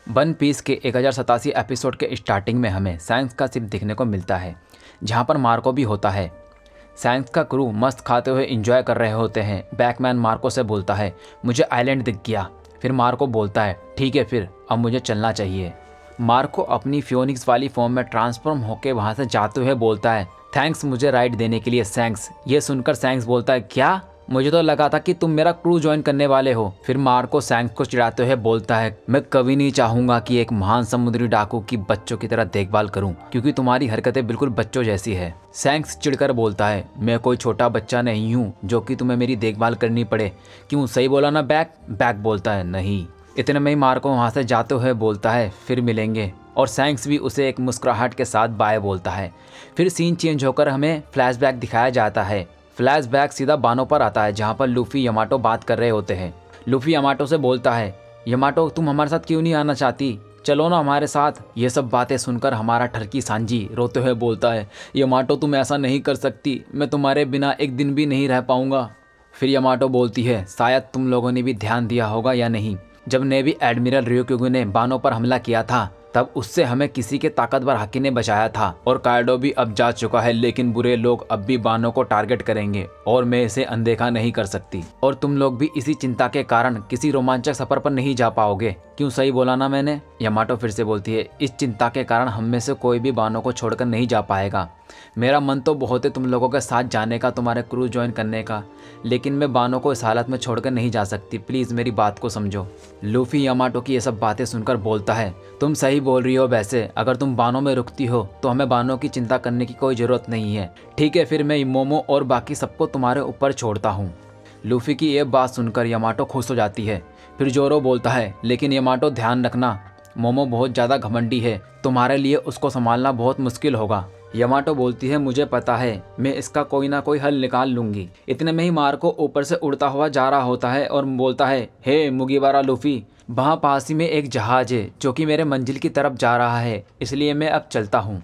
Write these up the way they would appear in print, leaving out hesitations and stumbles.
One piece के 1087 episode के starting में हमें सैंक्स का शिप देखने को मिलता है, जहां पर मार्को भी होता है। सैंक्स का क्रू मस्त खाते हुए एंजॉय कर रहे होते हैं। बैकमैन मार्को से बोलता है, मुझे आइलैंड दिख गया। फिर मार्को बोलता है, ठीक है फिर अब मुझे चलना चाहिए। मार्को अपनी फियोनिक्स वाली फॉर्म में ट्रांसफॉर्म होकर वहां से जाते हुए बोलता है, थैंक्स मुझे राइड देने के लिए सैंक्स। ये सुनकर सैंक्स बोलता है, क्या? मुझे तो लगा था कि तुम मेरा क्रू ज्वाइन करने वाले हो। फिर मार्को सैंक्स को चिढ़ाते हुए बोलता है, मैं कभी नहीं चाहूंगा कि एक महान समुद्री डाकू की बच्चों की तरह देखभाल करूं, क्योंकि तुम्हारी हरकतें बिल्कुल बच्चों जैसी है। सैंक्स चिढ़कर बोलता है, मैं कोई छोटा बच्चा नहीं हूँ जो कि तुम्हें मेरी देखभाल करनी पड़े। क्यों, सही बोला ना बैक बोलता है, नहीं। इतने में ही मार्को वहां से जाते हुए बोलता है, फिर मिलेंगे। और सैंक्स भी उसे एक मुस्कुराहट के साथ बाय बोलता है। फिर सीन चेंज होकर हमें फ्लैशबैक दिखाया जाता है। फ्लैशबैक सीधा बानो पर आता है, जहां पर लूफी यामाटो बात कर रहे होते हैं। लूफी यामाटो से बोलता है, यामाटो तुम हमारे साथ क्यों नहीं आना चाहती? चलो ना हमारे साथ। ये सब बातें सुनकर हमारा ठरकी सांजी रोते हुए बोलता है, यामाटो तुम ऐसा नहीं कर सकती, मैं तुम्हारे बिना एक दिन भी नहीं रह पाऊंगा। फिर यामाटो बोलती है, शायद तुम लोगों ने भी ध्यान दिया होगा या नहीं, जब नेवी एडमिरल रियोक्युगु ने बानो पर हमला किया था तब उससे हमें किसी के ताकतवर हाकी ने बचाया था। और काइडो भी अब जा चुका है, लेकिन बुरे लोग अब भी बानो को टारगेट करेंगे और मैं इसे अनदेखा नहीं कर सकती। और तुम लोग भी इसी चिंता के कारण किसी रोमांचक सफर पर नहीं जा पाओगे। क्यों, सही बोला ना मैंने? यामाटो फिर से बोलती है, इस चिंता के कारण हम में से कोई भी बानो को छोड़कर नहीं जा पाएगा। मेरा मन तो बहुत है तुम लोगों के साथ जाने का, तुम्हारे क्रू ज्वाइन करने का, लेकिन मैं बानो को इस हालत में छोड़कर नहीं जा सकती। प्लीज़ मेरी बात को समझो। लूफी यामाटो की ये सब बातें सुनकर बोलता है, तुम सही बोल रही हो। वैसे अगर तुम बानो में रुकती हो तो हमें बानो की चिंता करने की कोई ज़रूरत नहीं है। ठीक है, फिर मैं मोमो और बाकी सबको तुम्हारे ऊपर छोड़ता हूँ। लूफी की ये बात सुनकर यामाटो खुश हो जाती है। फिर जोरो बोलता है, लेकिन यामाटो ध्यान रखना, मोमो बहुत ज़्यादा घमंडी है, तुम्हारे लिए उसको संभालना बहुत मुश्किल होगा। यामाटो बोलती है, मुझे पता है, मैं इसका कोई ना कोई हल निकाल लूंगी। इतने में ही मार्को ऊपर से उड़ता हुआ जा रहा होता है और बोलता है, हे मुगिवारा लूफी, वहाँ पास ही में एक जहाज है जो कि मेरे मंजिल की तरफ जा रहा है, इसलिए मैं अब चलता हूँ।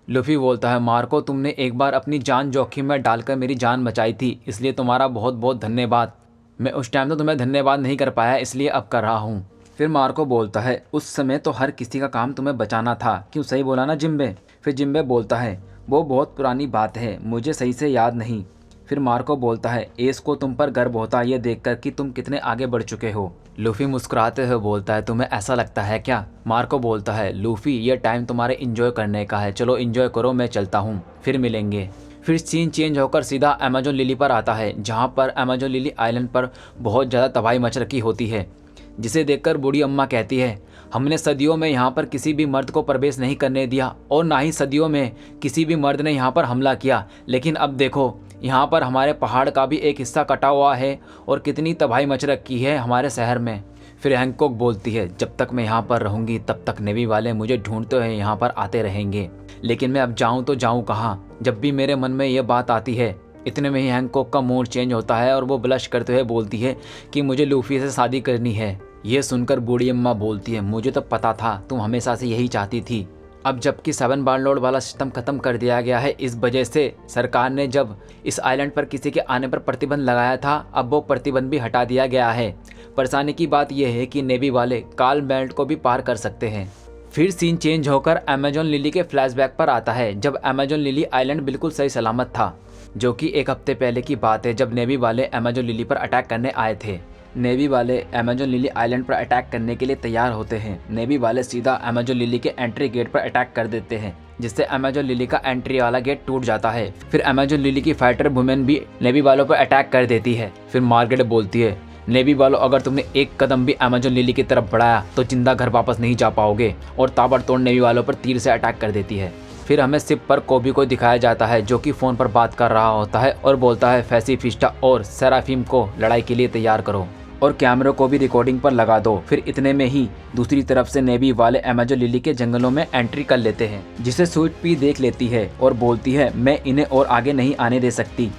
लूफी बोलता है, मार्को तुमने एक बार अपनी जान जोखिम में डालकर मेरी जान बचाई थी, इसलिए तुम्हारा बहुत बहुत धन्यवाद। मैं उस टाइम तो तुम्हें धन्यवाद नहीं कर पाया, इसलिए अब कर रहा हूँ। फिर मार्को बोलता है, उस समय तो हर किसी का काम तुम्हें बचाना था। क्यों, सही बोला ना जिम्बे? फिर जिम्बे बोलता है, वो बहुत पुरानी बात है, मुझे सही से याद नहीं। फिर मार्को बोलता है, एस को तुम पर गर्व होता है ये देखकर कि तुम कितने आगे बढ़ चुके हो। लूफी मुस्कुराते हुए बोलता है, तुम्हें ऐसा लगता है क्या? मार्को बोलता है, लूफी ये टाइम तुम्हारे एंजॉय करने का है, चलो एंजॉय करो, मैं चलता हूँ, फिर मिलेंगे। फिर सीन चेंज होकर सीधा अमेजोन लिली पर आता है, जहाँ पर अमेजोन लिली आइलैंड पर बहुत ज़्यादा तबाही मच रखी होती है, जिसे देखकर बूढ़ी अम्मा कहती है, हमने सदियों में यहाँ पर किसी भी मर्द को प्रवेश नहीं करने दिया और ना ही सदियों में किसी भी मर्द ने यहाँ पर हमला किया, लेकिन अब देखो यहाँ पर हमारे पहाड़ का भी एक हिस्सा कटा हुआ है और कितनी तबाही मच रखी है हमारे शहर में। फिर हैंकॉक बोलती है, जब तक मैं यहाँ पर रहूँगी तब तक नेवी वाले मुझे ढूंढते हुए यहाँ पर आते रहेंगे, लेकिन मैं अब जाऊँ तो जाऊँ कहाँ, जब भी मेरे मन में ये बात आती है। इतने में ही हैंकॉक का मूड चेंज होता है और वो ब्लश करते हुए बोलती है कि मुझे लूफी से शादी करनी है। ये सुनकर बूढ़ी अम्मा बोलती है, मुझे तो पता था तुम हमेशा से यही चाहती थी। अब जबकि 7 बारलोड वाला सिस्टम खत्म कर दिया गया है, इस वजह से सरकार ने जब इस आइलैंड पर किसी के आने पर प्रतिबंध लगाया था, अब वो प्रतिबंध भी हटा दिया गया है। परेशानी की बात यह है कि नेवी वाले काल बेल्ट को भी पार कर सकते हैं। फिर सीन चेंज होकर अमेजोन लिली के फ्लैशबैक पर आता है, जब अमेजोन लिली आइलैंड बिल्कुल सही सलामत था, जो कि एक हफ्ते पहले की बात है, जब नेवी वाले अमेजोन लिली पर अटैक करने आए थे। नेवी वाले अमेजोन लिली आइलैंड पर अटैक करने के लिए तैयार होते हैं। नेवी वाले सीधा अमेजोन लिली के एंट्री गेट पर अटैक कर देते हैं, जिससे अमेजोन लिली का एंट्री वाला गेट टूट जाता है। फिर अमेजोन लिली की फाइटर वुमेन भी नेवी वालों पर अटैक कर देती है। फिर मार्गरेट बोलती है, नेवी वालों, अगर तुमने एक कदम भी अमेजोन लिली की तरफ बढ़ाया तो जिंदा घर वापस नहीं जा पाओगे, और ताबड़तोड़ नेवी वालों पर तीर से अटैक कर देती है। फिर हमें शिप पर कोबी को दिखाया जाता है, जो कि फ़ोन पर बात कर रहा होता है और बोलता है, फैसिफिस्टा और सेराफिम को लड़ाई के लिए तैयार करो और कैमरे को भी रिकॉर्डिंग पर लगा दो। फिर इतने में ही दूसरी तरफ से नेवी वाले अमेजोन लिली के जंगलों में एंट्री कर लेते हैं, जिसे स्वीट पी देख लेती है और बोलती है, मैं इन्हें और आगे नहीं आने दे सकती,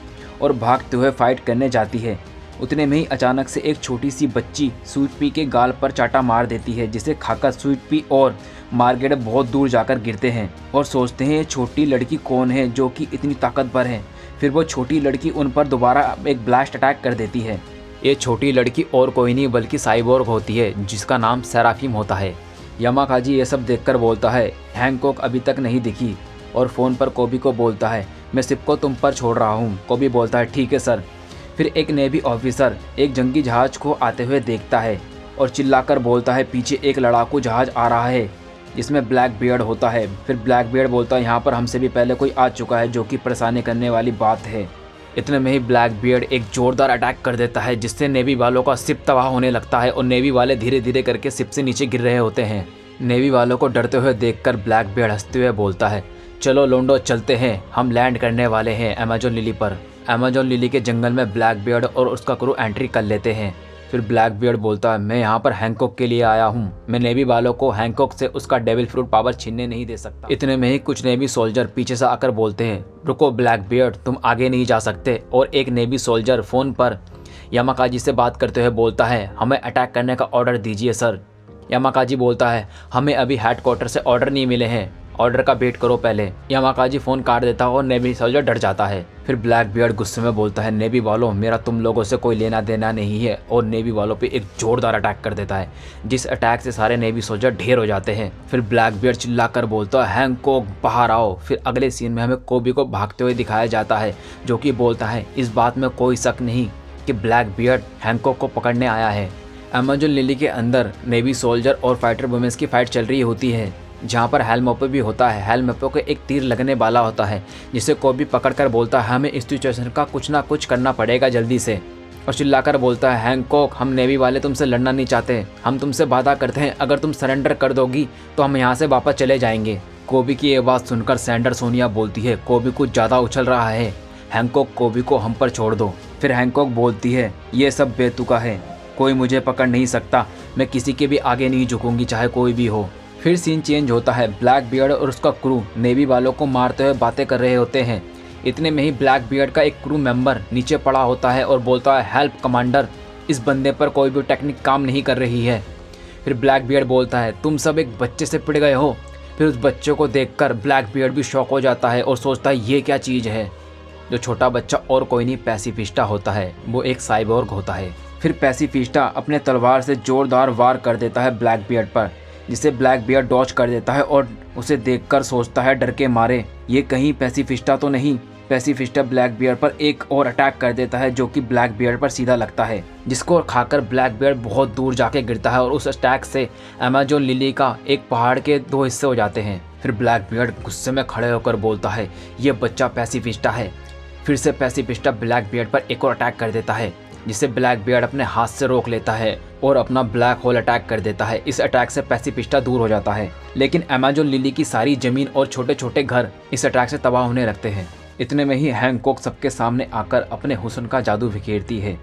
और भागते हुए फाइट करने जाती है। उतने में ही अचानक से एक छोटी सी बच्ची स्वीट पी के गाल पर चाटा मार देती है, जिसे खाकर स्वीट पी और मार्गरेट बहुत दूर जाकर गिरते हैं और सोचते हैं ये छोटी लड़की कौन है जो कि इतनी ताकतवर है। फिर वो छोटी लड़की उन पर दोबारा एक ब्लास्ट अटैक कर देती है। ये छोटी लड़की और कोई नहीं बल्कि साइबोर्ग होती है, जिसका नाम सेराफिम होता है। यामाकाजी ये सब देखकर बोलता है हैंकॉक अभी तक नहीं दिखी और फ़ोन पर कोबी को बोलता है मैं शिप को तुम पर छोड़ रहा हूँ। कोबी बोलता है ठीक है सर। फिर एक नेवी ऑफिसर एक जंगी जहाज़ को आते हुए देखता है और चिल्लाकर बोलता है पीछे एक लड़ाकू जहाज़ आ रहा है जिसमें ब्लैक बियर्ड होता है। फिर ब्लैक बियर्ड बोलता है यहाँ पर हमसे भी पहले कोई आ चुका है, जो कि परेशानी करने वाली बात है। इतने में ही ब्लैक बियर्ड एक जोरदार अटैक कर देता है जिससे नेवी वालों का शिप तबाह होने लगता है और नेवी वाले धीरे धीरे करके शिप से नीचे गिर रहे होते हैं। नेवी वालों को डरते हुए देखकर ब्लैक बियर्ड हंसते हुए बोलता है चलो लोंडो चलते हैं, हम लैंड करने वाले हैं अमेजोन लिली पर। अमेजोन लिली के जंगल में ब्लैक बियर्ड और उसका क्रू एंट्री कर लेते हैं। फिर ब्लैक बियर्ड बोलता है मैं यहाँ पर हैंकॉक के लिए आया हूँ, मैं नेवी वालों को हैंकॉक से उसका डेविल फ्रूट पावर छीनने नहीं दे सकता। इतने में ही कुछ नेवी सोल्जर पीछे से आकर बोलते हैं रुको ब्लैक बियर्ड, तुम आगे नहीं जा सकते। और एक नेवी सोल्जर फ़ोन पर यामाकाजी से बात करते हुए बोलता है हमें अटैक करने का ऑर्डर दीजिए सर। यामाकाजी बोलता है हमें अभी हेडक्वार्टर से ऑर्डर नहीं मिले हैं, ऑर्डर का वेट करो पहले। यामाकाजी फ़ोन काट देता है और नेवी सोल्जर डर जाता है। फिर ब्लैक बियर्ड गुस्से में बोलता है नेवी वालों मेरा तुम लोगों से कोई लेना देना नहीं है और नेवी वालों पे एक जोरदार अटैक कर देता है जिस अटैक से सारे नेवी सोल्जर ढेर हो जाते हैं। फिर ब्लैक बियर्ड चिल्लाकर बोलता है हैंकॉक बाहर आओ। फिर अगले सीन में हमें कोबी को भागते हुए दिखाया जाता है जो कि बोलता है इस बात में कोई शक नहीं कि ब्लैक बियर्ड हैंकॉक को पकड़ने आया है। अमेजोन लिली के अंदर नेवी सोल्जर और फाइटर वुमेन्स की फाइट चल रही होती है जहाँ पर हेलमोपो भी होता है। हेलमोपो को एक तीर लगने वाला होता है जिसे कोबी पकड़कर बोलता है हमें इस सिचुएशन का कुछ ना कुछ करना पड़ेगा जल्दी से। और चिल्लाकर बोलता है हैंकॉक हम नेवी वाले तुमसे लड़ना नहीं चाहते, हम तुमसे वादा करते हैं अगर तुम सरेंडर कर दोगी तो हम यहाँ से वापस चले जाएंगे। कोबी की ये बात सुनकर सैंडर सोनिया बोलती है कोबी कुछ ज़्यादा उछल रहा है, हैंकॉक कोबी को हम पर छोड़ दो। फिर हैंकॉक बोलती है ये सब बेतुका है, कोई मुझे पकड़ नहीं सकता, मैं किसी के भी आगे नहीं झुकूंगी चाहे कोई भी हो। फिर सीन चेंज होता है, ब्लैक बियर्ड और उसका क्रू नेवी वालों को मारते हुए बातें कर रहे होते हैं। इतने में ही ब्लैक बियर्ड का एक क्रू मेंबर नीचे पड़ा होता है और बोलता है हेल्प कमांडर, इस बंदे पर कोई भी टेक्निक काम नहीं कर रही है। फिर ब्लैक बियर्ड बोलता है तुम सब एक बच्चे से पिट गए हो। फिर उस बच्चे को देखकर ब्लैक बियर्ड भी शॉक हो जाता है और सोचता है ये क्या चीज़ है। जो छोटा बच्चा और कोई नहीं पैसिफिस्टा होता है, वो एक साइबोर्ग होता है। फिर पैसिफिस्टा अपने तलवार से जोरदार वार कर देता है ब्लैक बियर्ड पर जिसे ब्लैक बियर्ड डॉज कर देता है और उसे देखकर सोचता है डर के मारे ये कहीं पैसिफिस्टा तो नहीं। पैसिफिस्टा ब्लैक बियर्ड पर एक और अटैक कर देता है जो कि ब्लैक बियर्ड पर सीधा लगता है जिसको खाकर ब्लैक बियर्ड बहुत दूर जाके गिरता है और उस अटैक से अमेजोन लिली का एक पहाड़ के 2 हिस्से हो जाते हैं। फिर ब्लैक बियर्ड गुस्से में खड़े होकर बोलता है ये बच्चा पैसिफिस्टा है। फिर से पैसिफिस्टा ब्लैक बियर्ड पर एक और अटैक कर देता है जिसे ब्लैक बियर्ड अपने हाथ से रोक लेता है और अपना ब्लैक होल अटैक कर देता है। इस अटैक से पैसिफिस्टा दूर हो जाता है लेकिन अमेजोन लिली की सारी जमीन और छोटे छोटे घर इस अटैक से तबाह होने लगते हैं। इतने में ही हैंकॉक सबके सामने आकर अपने हुस्न का जादू बिखेरती है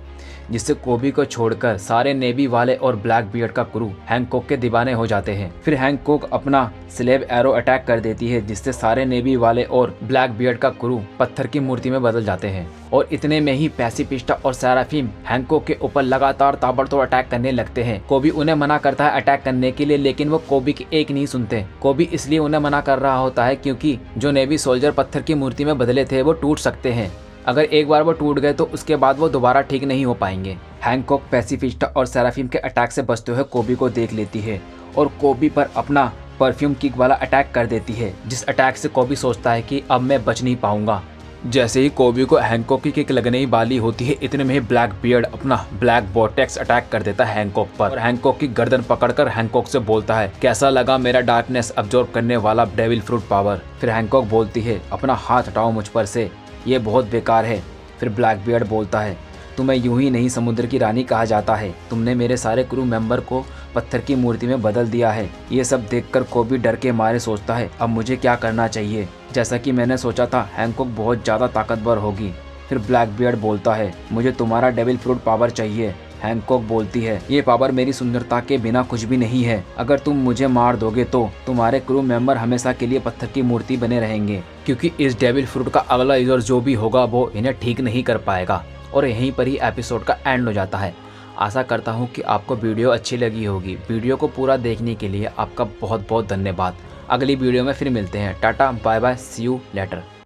जिससे कोबी को छोड़कर सारे नेवी वाले और ब्लैक बियर्ड का क्रू हैंकॉक के दीवाने हो जाते हैं। फिर हैंकॉक अपना स्लेव एरो अटैक कर देती है जिससे सारे नेवी वाले और ब्लैक बियर्ड का क्रू पत्थर की मूर्ति में बदल जाते हैं। और इतने में ही पैसिफिस्टा और सेराफिम हैंकॉक के ऊपर लगातार ताबड़तोड़ अटैक करने लगते हैं। कोबी उन्हें मना करता है अटैक करने के लिए लेकिन वो कोबी की एक नहीं सुनते। कोबी इसलिए उन्हें मना कर रहा होता है क्योंकि जो नेवी सोल्जर पत्थर की मूर्ति में बदले थे वो टूट सकते हैं। अगर एक बार वो टूट गए तो उसके बाद वो दोबारा ठीक नहीं हो पाएंगे। हैंकॉक पैसिफिस्टा और सेराफिम के अटैक से बचते हुए कोबी को देख लेती है और कोबी पर अपना परफ्यूम किक वाला अटैक कर देती है जिस अटैक से कोबी सोचता है कि अब मैं बच नहीं पाऊंगा। जैसे ही कोबी को हैंकॉक की किक लगने ही वाली होती है इतने में ही ब्लैक बियर्ड अपना ब्लैक वोर्टेक्स अटैक कर देता है हैंकॉक पर और हैंकॉक की गर्दन पकड़कर हैंकॉक से बोलता है कैसा लगा मेरा डार्कनेस अब्जॉर्ब करने वाला डेविल फ्रूट पावर। फिर हैंकॉक बोलती है अपना हाथ हटाओ मुझ पर से, ये बहुत बेकार है। फिर ब्लैक बियर्ड बोलता है तुम्हें यूं ही नहीं समुद्र की रानी कहा जाता है, तुमने मेरे सारे क्रू मेंबर को पत्थर की मूर्ति में बदल दिया है। ये सब देखकर कोबी डर के मारे सोचता है अब मुझे क्या करना चाहिए। जैसा कि मैंने सोचा था हैंकॉक बहुत ज़्यादा ताकतवर होगी। फिर ब्लैक बियर्ड बोलता है मुझे तुम्हारा डेविल फ्रूट पावर चाहिए। हैंकॉक बोलती है ये पावर मेरी सुंदरता के बिना कुछ भी नहीं है, अगर तुम मुझे मार दोगे तो तुम्हारे क्रू मेंबर हमेशा के लिए पत्थर की मूर्ति बने रहेंगे क्योंकि इस डेविल फ्रूट का अगला यूजर जो भी होगा वो इन्हें ठीक नहीं कर पाएगा। और यहीं पर ही एपिसोड का एंड हो जाता है। आशा करता हूँ कि आपको वीडियो अच्छी लगी होगी। वीडियो को पूरा देखने के लिए आपका बहुत बहुत धन्यवाद। अगली वीडियो में फिर मिलते हैं। Tata bye bye, see you letter.